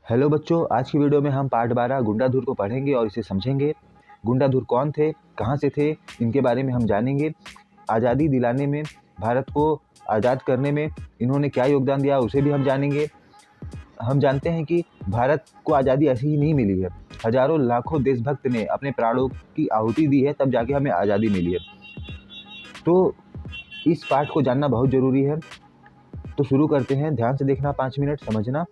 Hello बच्चों, आज की वीडियो में हम पार्ट 12 गुंडाधुर को पढ़ेंगे और इसे समझेंगे। गुंडाधुर कौन थे, कहाँ से थे, इनके बारे में हम जानेंगे। आज़ादी दिलाने में, भारत को आज़ाद करने में इन्होंने क्या योगदान दिया उसे भी हम जानेंगे। हम जानते हैं कि भारत को आज़ादी ऐसे ही नहीं मिली है, हजारों लाखों देशभक्त ने अपने प्राणों की आहुति दी है, तब जाके हमें आज़ादी मिली है। तो इस पाठ को जानना बहुत ज़रूरी है। तो शुरू करते हैं, ध्यान से देखना, 5 मिनट समझना,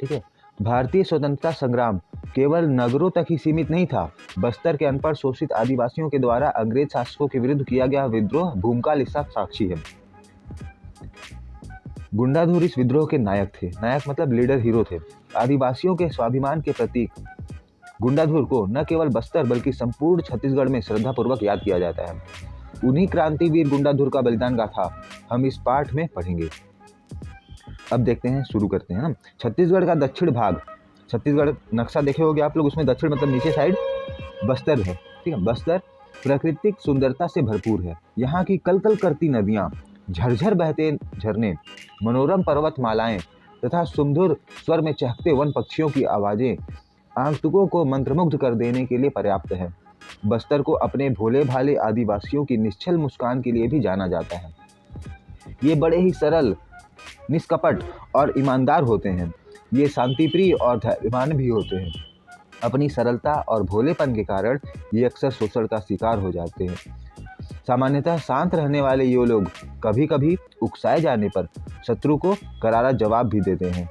ठीक है। भारतीय स्वतंत्रता संग्राम केवल नगरों तक ही सीमित नहीं था। बस्तर के अनपढ़ शोषित आदिवासियों के द्वारा अंग्रेज शासकों के विरुद्ध किया गया विद्रोह भूमकाल इसका साक्षी है। गुंडाधुर इस विद्रोह के नायक थे। नायक मतलब लीडर, हीरो थे। आदिवासियों के स्वाभिमान के प्रतीक गुंडाधुर को न केवल बस्तर बल्कि संपूर्ण छत्तीसगढ़ में श्रद्धापूर्वक याद किया जाता है। उन्हीं क्रांतिवीर गुंडाधुर का बलिदान गाथा हम इस पाठ में पढ़ेंगे। अब देखते हैं, शुरू करते हैं ना। छत्तीसगढ़ का दक्षिण भाग, छत्तीसगढ़ नक्शा देखे होगे आप लोग, उसमें दक्षिण मतलब नीचे साइड बस्तर है, ठीक है। बस्तर प्राकृतिक सुंदरता से भरपूर है। यहाँ की कलकल करती नदियाँ, झरझर बहते झरने, मनोरम पर्वतमालाएं तथा सुमधुर स्वर में चहकते वन पक्षियों की आवाज़ें आगंतुकों को मंत्रमुग्ध कर देने के लिए पर्याप्त है। बस्तर को अपने भोले भाले आदिवासियों की निश्चल मुस्कान के लिए भी जाना जाता है। ये बड़े ही सरल, निष्कपट और ईमानदार होते हैं। ये शांतिप्रिय और धैर्यवान भी होते हैं। अपनी सरलता और भोलेपन के कारण ये अक्सर शोषण का शिकार हो जाते हैं। सामान्यतः शांत रहने वाले ये लोग कभी कभी उकसाए जाने पर शत्रु को करारा जवाब भी देते हैं।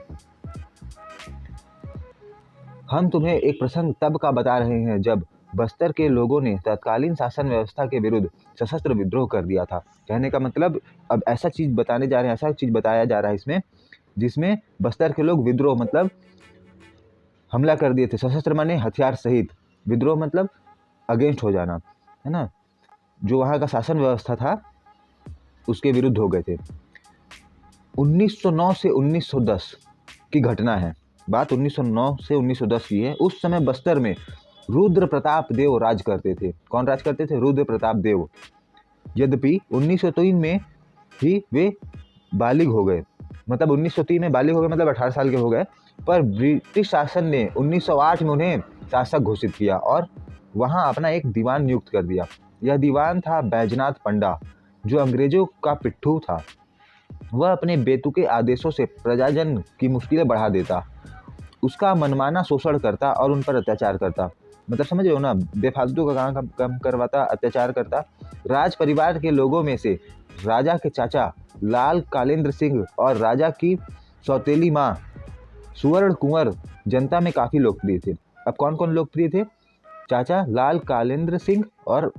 हम तुम्हें एक प्रसंग तब का बता रहे हैं जब बस्तर के लोगों ने तत्कालीन शासन व्यवस्था के विरुद्ध सशस्त्र विद्रोह कर दिया था। कहने का मतलब अब ऐसा चीज़ बताने जा रहे हैं, ऐसा चीज़ बताया जा रहा है इसमें जिसमें बस्तर के लोग विद्रोह मतलब हमला कर दिए थे। सशस्त्र माने हथियार सहित, विद्रोह मतलब अगेंस्ट हो जाना, है ना। जो वहाँ का शासन व्यवस्था था उसके विरुद्ध हो गए थे। 1909 से 1910 की घटना है। बात 1909 से 1910 की है। उस समय बस्तर में रुद्र प्रताप देव राज करते थे। कौन राज करते थे? रुद्र प्रताप देव। यद्यपि 1903 में ही वे बालिग हो गए, मतलब 1903 में बालिग हो गए मतलब 18 साल के हो गए, पर ब्रिटिश शासन ने 1908 में उन्हें शासक घोषित किया और वहां अपना एक दीवान नियुक्त कर दिया। यह दीवान था बैजनाथ पंडा, जो अंग्रेजों का पिट्ठू था। वह अपने बेतुके आदेशों से प्रजाजन की मुश्किलें बढ़ा देता, उसका मनमाना शोषण करता और उन पर अत्याचार करता। मतलब समझ रहे हो ना, बेफालतू का काम करवाता, अत्याचार करता। राज परिवार के लोगों में से राजा के चाचा लाल कालेंद्र सिंह और राजा की सौतेली माँ सुवर्ण कुंवर जनता में काफ़ी लोकप्रिय थे। अब कौन कौन लोकप्रिय थे? चाचा लाल कालेंद्र सिंह और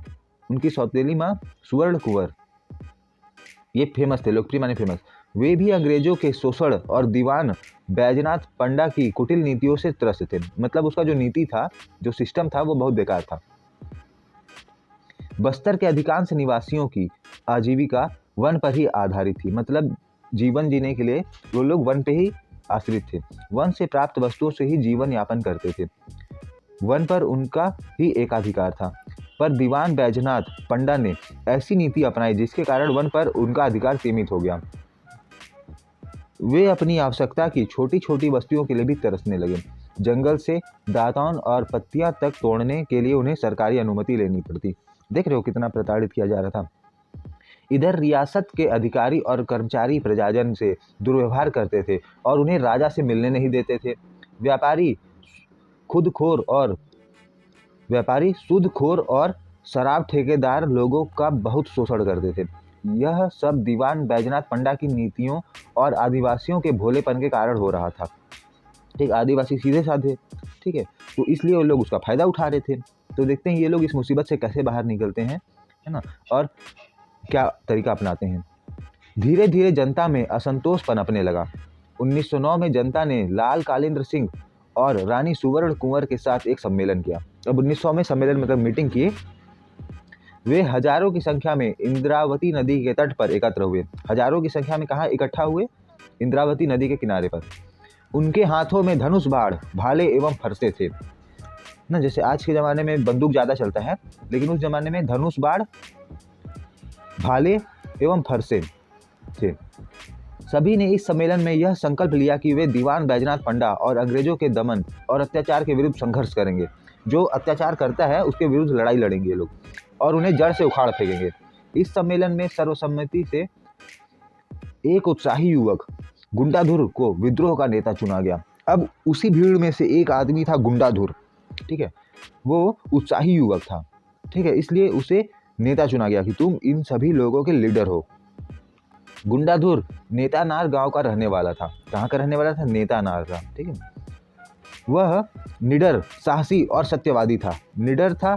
उनकी सौतेली माँ सुवर्ण कुंवर, ये फेमस थे, लोकप्रिय माने फेमस। वे भी अंग्रेजों के शोषण और दीवान बैजनाथ पंडा की कुटिल नीतियों से त्रस्त थे। मतलब उसका जो नीति था, जो सिस्टम था, वो बहुत बेकार था। बस्तर के अधिकांश निवासियों की आजीविका वन पर ही आधारित थी। मतलब जीवन जीने के लिए वो लोग वन पे ही आश्रित थे। वन से प्राप्त वस्तुओं से ही जीवन यापन करते थे। वन पर उनका ही एकाधिकार था। पर दीवान बैजनाथ पंडा ने ऐसी नीति अपनाई जिसके कारण वन पर उनका अधिकार सीमित हो गया। वे अपनी आवश्यकता की छोटी छोटी वस्तुओं के लिए भी तरसने लगे। जंगल से दातौन और पत्तियां तक तोड़ने के लिए उन्हें सरकारी अनुमति लेनी पड़ती। देख रहे हो कितना प्रताड़ित किया जा रहा था। इधर रियासत के अधिकारी और कर्मचारी प्रजाजन से दुर्व्यवहार करते थे और उन्हें राजा से मिलने नहीं देते थे। व्यापारी सूदखोर और शराब ठेकेदार लोगों का बहुत शोषण करते थे। यह सब दीवान बैजनाथ पंडा की नीतियों और आदिवासियों के भोलेपन के कारण हो रहा था। ठीक, आदिवासी सीधे साधे, ठीक है, तो इसलिए वो लोग उसका फायदा उठा रहे थे। तो देखते हैं ये लोग इस मुसीबत से कैसे बाहर निकलते हैं, है ना, और क्या तरीका अपनाते हैं। धीरे धीरे जनता में असंतोष पनपने लगा। 1909 में जनता ने लाल कालेंद्र सिंह और रानी सुवर्ण कुंवर के साथ एक सम्मेलन किया। अब 1900 में सम्मेलन मतलब मीटिंग किए। वे हजारों की संख्या में इंद्रावती नदी के तट पर एकत्र हुए। हजारों की संख्या में कहाँ इकट्ठा हुए? इंद्रावती नदी के किनारे पर। उनके हाथों में धनुष बाढ़, भाले एवं फरसे थे ना। जैसे आज के ज़माने में बंदूक ज़्यादा चलता है, लेकिन उस ज़माने में धनुष बाढ़, भाले एवं फरसे थे। सभी ने इस सम्मेलन में यह संकल्प लिया कि वे दीवान बैजनाथ पंडा और अंग्रेजों के दमन और अत्याचार के विरुद्ध संघर्ष करेंगे। जो अत्याचार करता है उसके विरुद्ध लड़ाई लड़ेंगे ये लोग और उन्हें जड़ से उखाड़ फेंकेंगे। इस सम्मेलन में सर्वसम्मति से एक उत्साही युवक गुंडाधुर को विद्रोह का नेता चुना गया। अब उसी भीड़ में से एक आदमी था गुंडाधुर, ठीक है, वो उत्साही युवक था, ठीक है, इसलिए उसे नेता चुना गया कि तुम इन सभी लोगों के लीडर हो। गुंडाधुर नेतानार गांव का रहने वाला था। कहाँ का रहने वाला था? नेतानार का, ठीक है। वह निडर, साहसी और सत्यवादी था। निडर था,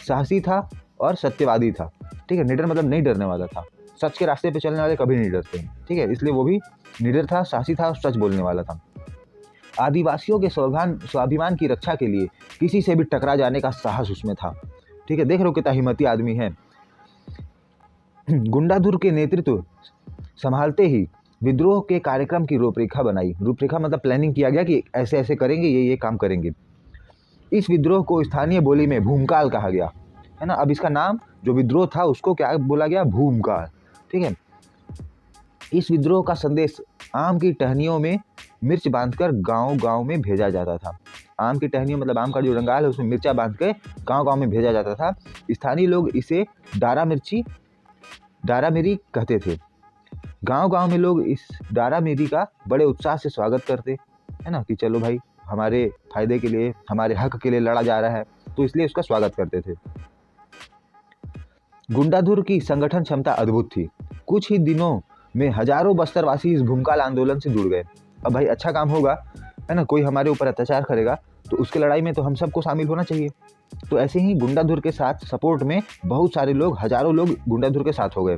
साहसी था और सत्यवादी था, ठीक है। निडर मतलब नहीं डरने वाला था, सच के रास्ते पे चलने वाले कभी नहीं डरते, ठीक है, इसलिए वो भी निडर था, साहसी था और सच बोलने वाला था। आदिवासियों के स्वाभिमान की रक्षा के लिए किसी से भी टकरा जाने का साहस उसमें था, ठीक है। देख रहे हो कितना हिम्मती आदमी है। गुंडाधुर के नेतृत्व संभालते ही विद्रोह के कार्यक्रम की रूपरेखा बनाई। रूपरेखा मतलब प्लानिंग किया गया कि ऐसे ऐसे करेंगे, ये काम करेंगे। इस विद्रोह को स्थानीय बोली में भूमकाल कहा गया, है ना। अब इसका नाम जो विद्रोह था उसको क्या बोला गया? भूमकाल, ठीक है। इस विद्रोह का संदेश आम की टहनियों में मिर्च बांधकर गांव-गांव में भेजा जाता था। आम की टहनियों मतलब आम का जो रंगाल है उसमें मिर्चा बांध के गांव-गांव में भेजा जाता था। स्थानीय लोग इसे डारा मिरी कहते थे। गांव-गांव में लोग इस डारा मिरी का बड़े उत्साह से स्वागत करते, है ना, कि चलो भाई हमारे फायदे के लिए, हमारे हक के लिए लड़ा जा रहा है, तो इसलिए उसका स्वागत करते थे। गुंडाधुर की संगठन क्षमता अद्भुत थी। कुछ ही दिनों में हजारों बस्तरवासी इस भूमकाल आंदोलन से जुड़ गए। अब भाई अच्छा काम होगा, है ना, कोई हमारे ऊपर अत्याचार करेगा तो उसके लड़ाई में तो हम सबको शामिल होना चाहिए। तो ऐसे ही गुंडाधुर के साथ सपोर्ट में बहुत सारे लोग, हजारों लोग गुंडाधुर के साथ हो गए।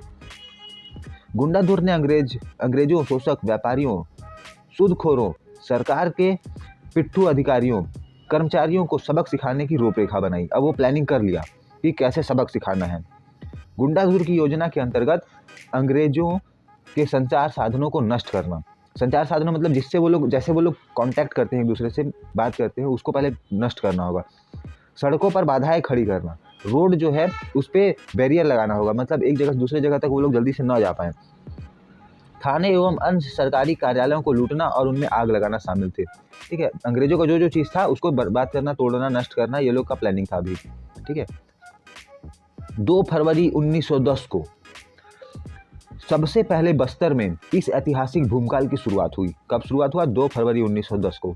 गुंडाधुर ने अंग्रेजों, शोषक, व्यापारियों, सूदखोरों, सरकार के पिट्ठू अधिकारियों, कर्मचारियों को सबक सिखाने की रूपरेखा बनाई। अब वो प्लानिंग कर लिया कि कैसे सबक सिखाना है। गुंडाधुर की योजना के अंतर्गत अंग्रेजों के संचार साधनों को नष्ट करना। संचार साधनों मतलब जैसे वो लोग कांटेक्ट करते हैं, एक दूसरे से बात करते हैं, उसको पहले नष्ट करना होगा। सड़कों पर बाधाएं खड़ी करना, रोड जो है उस पर बैरियर लगाना होगा, मतलब एक जगह से दूसरी जगह तक वो लोग जल्दी से ना जा पाएँ। थाने एवं अन्य सरकारी कार्यालयों को लूटना और उनमें आग लगाना शामिल थे, ठीक है। अंग्रेजों का जो चीज़ था उसको बर्बाद करना, तोड़ना, नष्ट करना, ये लोग का प्लानिंग था अभी, ठीक है। 2 फरवरी 1910 को सबसे पहले बस्तर में इस ऐतिहासिक भूमकाल की शुरुआत हुई। कब शुरुआत हुआ? 2 फरवरी 1910 को।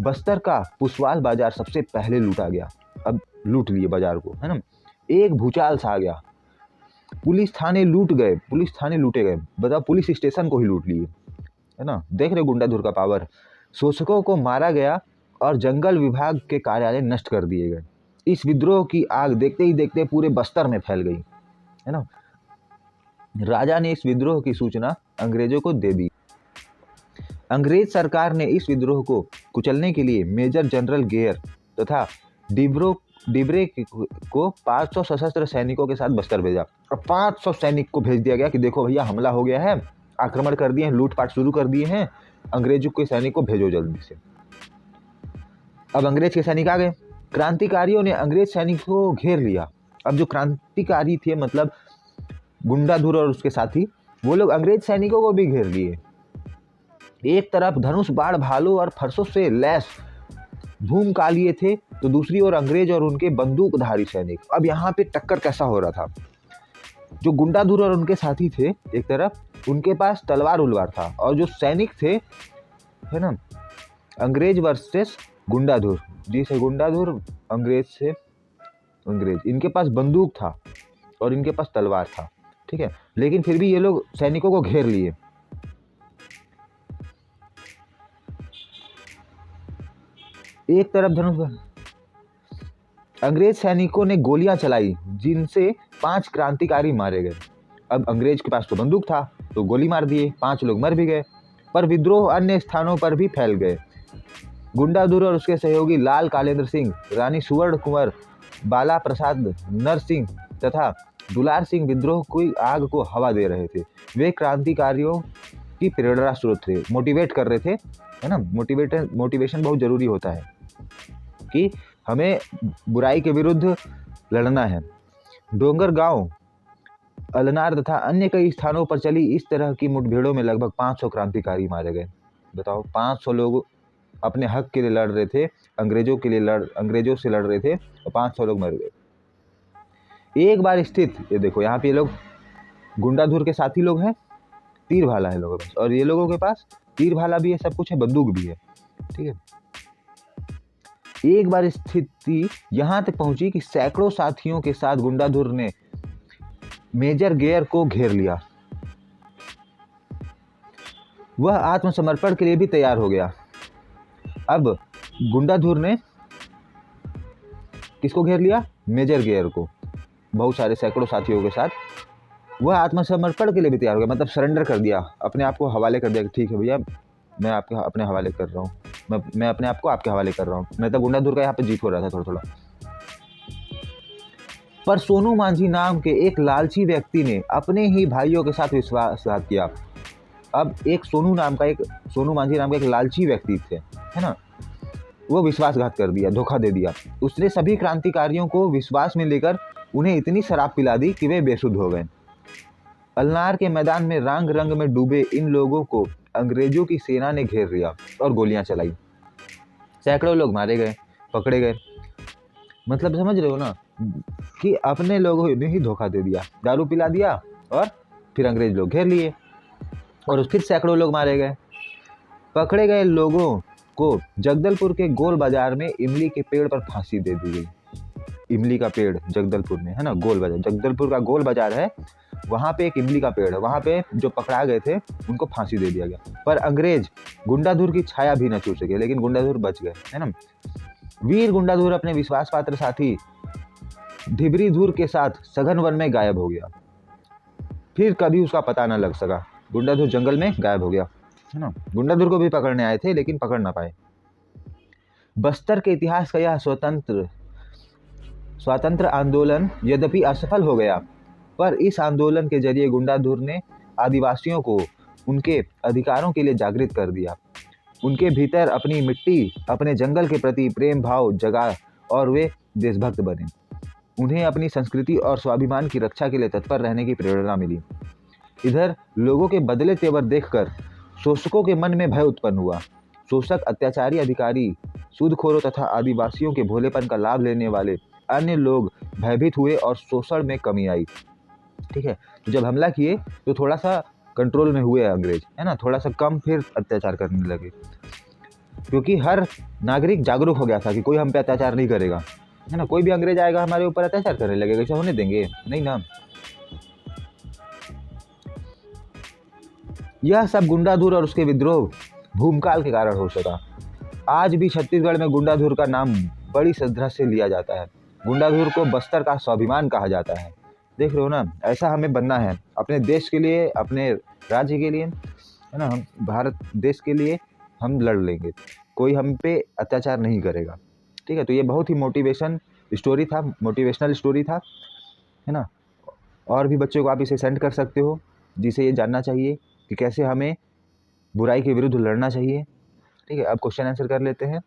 बस्तर का पुसवाल बाजार सबसे पहले लूटा गया। अब लूट लिए बाजार को, है ना। एक भूचाल सा आ गया, पुलिस थाने लूटे गए। बताओ, पुलिस स्टेशन को ही लूट लिए, है ना। देख रहे गुंडाधुर का पावर। शोषकों को मारा गया और जंगल विभाग के कार्यालय नष्ट कर दिए गए। इस विद्रोह की आग देखते ही देखते पूरे बस्तर में फैल गई, है ना। राजा ने इस विद्रोह की सूचना अंग्रेजों को दे दी। अंग्रेज सरकार ने इस विद्रोह को कुचलने के लिए मेजर जनरल गेयर तथा डिब्रे को 500 सशस्त्र सैनिकों के साथ बस्तर भेजा। और 500 सैनिक को भेज दिया गया कि देखो भैया हमला हो गया है, आक्रमण कर दिए हैं, लूटपाट शुरू कर दिए हैं, अंग्रेजों के सैनिक को भेजो जल्दी से। अब अंग्रेज के सैनिक आ गए। क्रांतिकारियों ने अंग्रेज सैनिकों को घेर लिया। अब जो क्रांतिकारी थे, मतलब गुंडाधुर और उसके साथी, वो लोग अंग्रेज सैनिकों को भी घेर लिए। एक तरफ धनुष, बाण, भालों और फरसों से लैस भूमकालिए थे, तो दूसरी ओर अंग्रेज और उनके बंदूकधारी सैनिक। अब यहाँ पे टक्कर कैसा हो रहा था? जो गुंडाधुर और उनके साथी थे एक तरफ, उनके पास तलवार उलवार था, और जो सैनिक थे, है ना, अंग्रेज वर्सेस गुंडाधुर, जिसे गुंडाधुर अंग्रेज से अंग्रेज, इनके पास बंदूक था और इनके पास तलवार था, ठीक है। लेकिन फिर भी ये लोग सैनिकों को घेर लिए। एक तरफ धनुष, अंग्रेज सैनिकों ने गोलियां चलाई जिनसे 5 क्रांतिकारी मारे गए। अब अंग्रेज के पास तो बंदूक था तो गोली मार दिए, 5 लोग मर भी गए, पर विद्रोह अन्य स्थानों पर भी फैल गए। गुंडाधुर और उसके सहयोगी लाल कालेंद्र सिंह, रानी सुवर्ण कुंवर, बाला प्रसाद नरसिंह तथा दुलार सिंह विद्रोह की आग को हवा दे रहे थे। वे क्रांतिकारियों की प्रेरणा स्रोत थे, मोटिवेट कर रहे थे, है ना। मोटिवेशन बहुत ज़रूरी होता है कि हमें बुराई के विरुद्ध लड़ना है। डोंगर गांव अलनार तथा अन्य कई स्थानों पर चली इस तरह की मुठभेड़ों में लगभग 500 क्रांतिकारी मारे गए। बताओ, 500 लोग अपने हक के लिए लड़ रहे थे, अंग्रेजों से लड़ रहे थे, और 500 लोग मर गए। एक बार स्थित, ये देखो यहाँ पे ये लोग गुंडाधुर के साथी लोग हैं, तीर भाला है लोगों के पास, और ये लोगों के पास तीर भाला भी है, सब कुछ है, बंदूक भी है। ठीक है, एक बार स्थिति यहाँ तक पहुंची कि सैकड़ों साथियों के साथ गुंडाधुर ने मेजर गेयर को घेर लिया। वह आत्मसमर्पण के लिए भी तैयार हो गया। अब गुंडाधुर ने किसको घेर लिया? मेजर गेयर को, बहुत सारे सैकड़ों साथियों के साथ। वह आत्मसमर्पण के लिए भी तैयार हो गया, मतलब सरेंडर कर दिया, अपने आप को हवाले कर दिया कि ठीक है भैया, मैं आपके अपने हवाले कर रहा हूँ, मैं अपने आप को आपके हवाले कर रहा हूँ। नहीं तो गुंडाधुर का यहाँ पे जीत हो रहा था थोड़ा थोड़ा। पर सोनू मांझी नाम के एक लालची व्यक्ति ने अपने ही भाइयों के साथ विश्वासघात किया। अब एक सोनू मांझी नाम का एक लालची व्यक्ति थे, है ना, वो विश्वासघात कर दिया, धोखा दे दिया। उसने सभी क्रांतिकारियों को विश्वास में लेकर उन्हें इतनी शराब पिला दी कि वे बेसुध हो गए। अलनार के मैदान में रंग रंग में डूबे इन लोगों को अंग्रेजों की सेना ने घेर लिया और गोलियां चलाई। सैकड़ों लोग मारे गए, पकड़े गए। मतलब समझ रहे हो ना कि अपने लोगों ने ही धोखा दे दिया, दारू पिला दिया और फिर अंग्रेज लोग घेर लिए और फिर सैकड़ों लोग मारे गए। पकड़े गए लोगों को जगदलपुर के गोल बाजार में इमली के पेड़ पर फांसी दे दी गई। इमली का पेड़ जगदलपुर में है ना, गोल बाजार, जगदलपुर का गोल बाजार है, वहाँ पे एक इमली का पेड़ है, वहाँ पे जो पकड़ा गए थे उनको फांसी दे दिया गया। पर अंग्रेज गुंडाधुर की छाया भी न छू सके, लेकिन गुंडाधुर बच गए, है ना। वीर गुंडाधुर अपने विश्वास पात्र साथी ढिबरीधुर के साथ सघन वन में गायब हो गया। फिर कभी उसका पता न लग सका। गुंडाधुर जंगल में गायब हो गया, है ना। गुंडाधुर को भी पकड़ने आए थे लेकिन पकड़ ना पाए। बस्तर के इतिहास का यह स्वातंत्र आंदोलन यद्यपि असफल हो गया, पर इस आंदोलन के जरिए गुंडाधुर ने आदिवासियों को उनके अधिकारों के लिए जागृत कर दिया। उनके भीतर अपनी मिट्टी, अपने जंगल के प्रति प्रेम भाव जगा और वे देशभक्त बने। उन्हें अपनी संस्कृति और स्वाभिमान की रक्षा के लिए तत्पर रहने की प्रेरणा मिली। इधर लोगों के बदले तेवर देखकर शोषकों के मन में भय उत्पन्न हुआ। शोषक, अत्याचारी अधिकारी, सूदखोरों तथा आदिवासियों के भोलेपन का लाभ लेने वाले अन्य लोग भयभीत हुए और शोषण में कमी आई। ठीक है, तो जब हमला किए तो थोड़ा सा कंट्रोल में हुए अंग्रेज, है ना, थोड़ा सा कम फिर अत्याचार करने लगे, क्योंकि हर नागरिक जागरूक हो गया था कि कोई हम पे अत्याचार नहीं करेगा, है ना। कोई भी अंग्रेज आएगा हमारे ऊपर अत्याचार करने लगेगा, ऐसा होने देंगे नहीं ना। यह सब गुंडाधुर और उसके विद्रोह भूमकाल के कारण हो सका। आज भी छत्तीसगढ़ में गुंडाधुर का नाम बड़ी श्रद्धा से लिया जाता है। गुंडाधुर को बस्तर का स्वाभिमान कहा जाता है। देख रहे हो ना, ऐसा हमें बनना है अपने देश के लिए, अपने राज्य के लिए, है ना। हम भारत देश के लिए हम लड़ लेंगे, कोई हम पे अत्याचार नहीं करेगा। ठीक है, तो ये बहुत ही मोटिवेशनल स्टोरी था, है ना। और भी बच्चों को आप इसे सेंड कर सकते हो, जिसे ये जानना चाहिए कि कैसे हमें बुराई के विरुद्ध लड़ना चाहिए। ठीक है, अब क्वेश्चन आंसर कर लेते हैं।